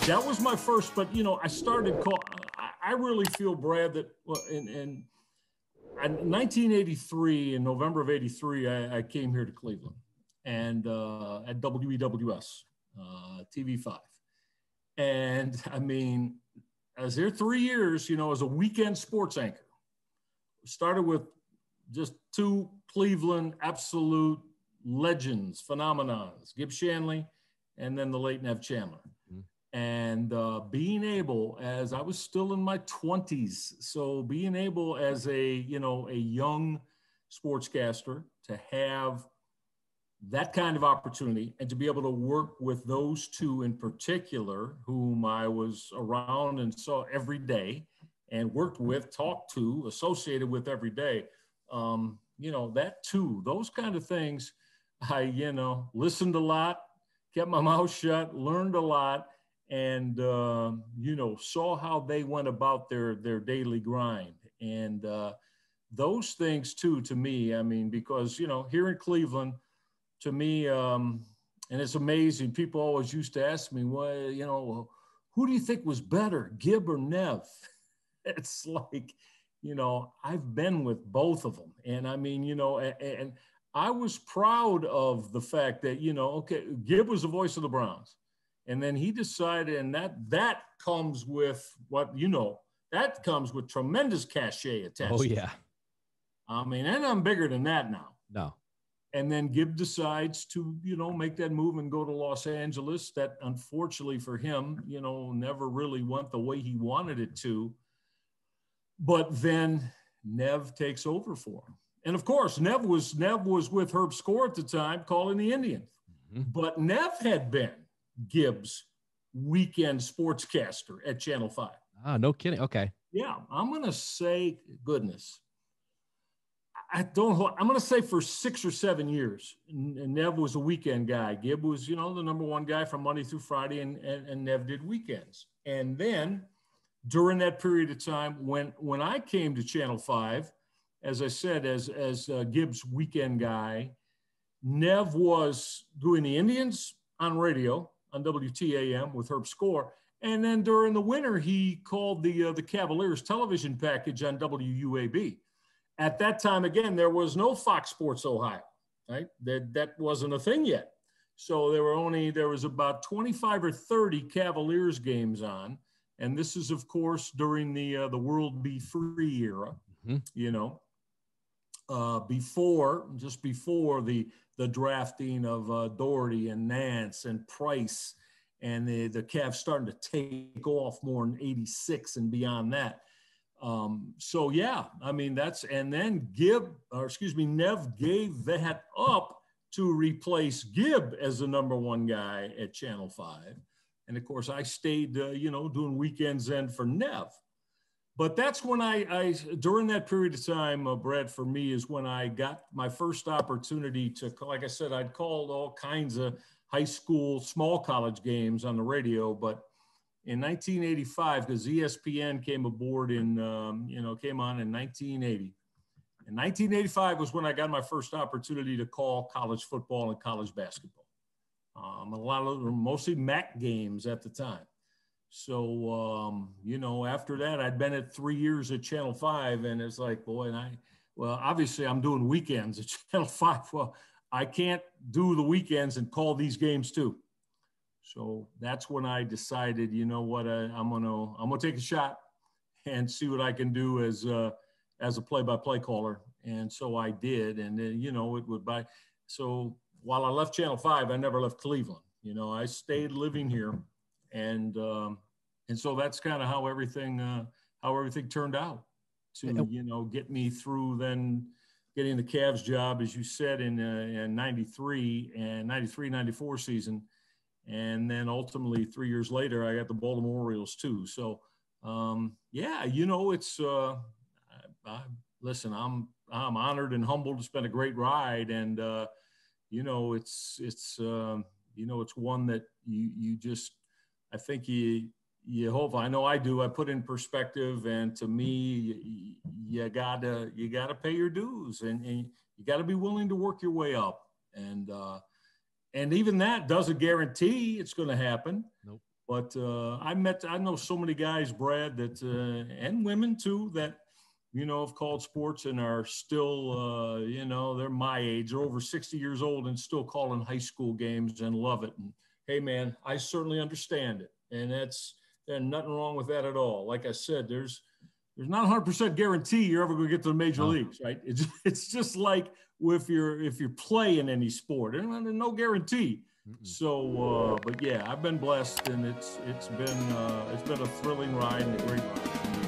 That was my first, but I started I really feel, Brad, that in 1983, in November of '83, I came here to Cleveland and at WEWS TV5, and I mean, I was there 3 years, as a weekend sports anchor. Started with just two Cleveland absolute legends, phenomenons, Gib Shanley, and then the late Nev Chandler. And being able, as I was still in my 20s, so being able as a young sportscaster to have that kind of opportunity and to be able to work with those two in particular, whom I was around and saw every day and worked with, talked to, associated with every day, that too, those kind of things, I, listened a lot, kept my mouth shut, learned a lot, and, saw how they went about their daily grind. And those things too, to me, I mean, because, here in Cleveland, to me, and it's amazing, people always used to ask me, well, who do you think was better, Gib or Nev? It's like, I've been with both of them. And I mean, and I was proud of the fact that, okay, Gib was the voice of the Browns. And then he decided, and that comes with that comes with tremendous cachet attached. Oh, yeah. I mean, and I'm bigger than that now. No. And then Gib decides to, make that move and go to Los Angeles. That unfortunately for him, never really went the way he wanted it to. But then Nev takes over for him. And of course, Nev was with Herb Score at the time calling the Indians. Mm-hmm. But Nev had been Gib's weekend sportscaster at Channel 5. Ah, no kidding. Okay. Yeah, I'm going to say, goodness, I'm going to say for 6 or 7 years, Nev was a weekend guy. Gib was, the number one guy from Monday through Friday, and Nev did weekends. And then during that period of time, when I came to Channel 5, as I said, as Gib's weekend guy, Nev was doing the Indians on radio, on WTAM with Herb Score. And then during the winter, he called the Cavaliers television package on WUAB. At that time, again, there was no Fox Sports Ohio, right? That wasn't a thing yet. So there was about 25 or 30 Cavaliers games on. And this is, of course, during the World Be Free era, just before the drafting of Doherty and Nance and Price, and the Cavs starting to take off more in '86 and beyond that. So yeah, I mean and then Nev gave that up to replace Gib as the number one guy at Channel 5, and of course I stayed doing weekends then for Nev. But that's when I during that period of time, Brad, for me, is when I got my first opportunity to, like I said, I'd called all kinds of high school, small college games on the radio. But in 1985, because ESPN came aboard came on in 1980. In 1985 was when I got my first opportunity to call college football and college basketball. A lot of them, mostly MAC games at the time. So, after that, I'd been at 3 years at Channel 5, and it's like, boy, obviously I'm doing weekends at Channel 5. Well, I can't do the weekends and call these games too. So that's when I decided, I'm gonna take a shot and see what I can do as a play-by-play caller. And so I did, and then, so while I left Channel 5, I never left Cleveland. I stayed living here. And so that's kind of how everything turned out to, get me through then getting the Cavs job, as you said, in 93 and 93, 94 season. And then ultimately 3 years later, I got the Baltimore Orioles too. So, it's, listen, I'm honored and humbled. It's been a great ride. And, it's one that you just, I think you hope, I know I do, I put in perspective, and to me, you gotta pay your dues, and you gotta be willing to work your way up. And even that doesn't guarantee it's going to happen. Nope. But I know so many guys, Brad, that and women too, that have called sports and are still, they're my age. They're over 60 years old and still calling high school games and love it. And hey, man, I certainly understand it, and there's nothing wrong with that at all. Like I said, there's not 100% guarantee you're ever going to get to the major leagues, right? It's just like if you're playing any sport, there's no guarantee. So, but yeah, I've been blessed, and it's been a thrilling ride and a great ride.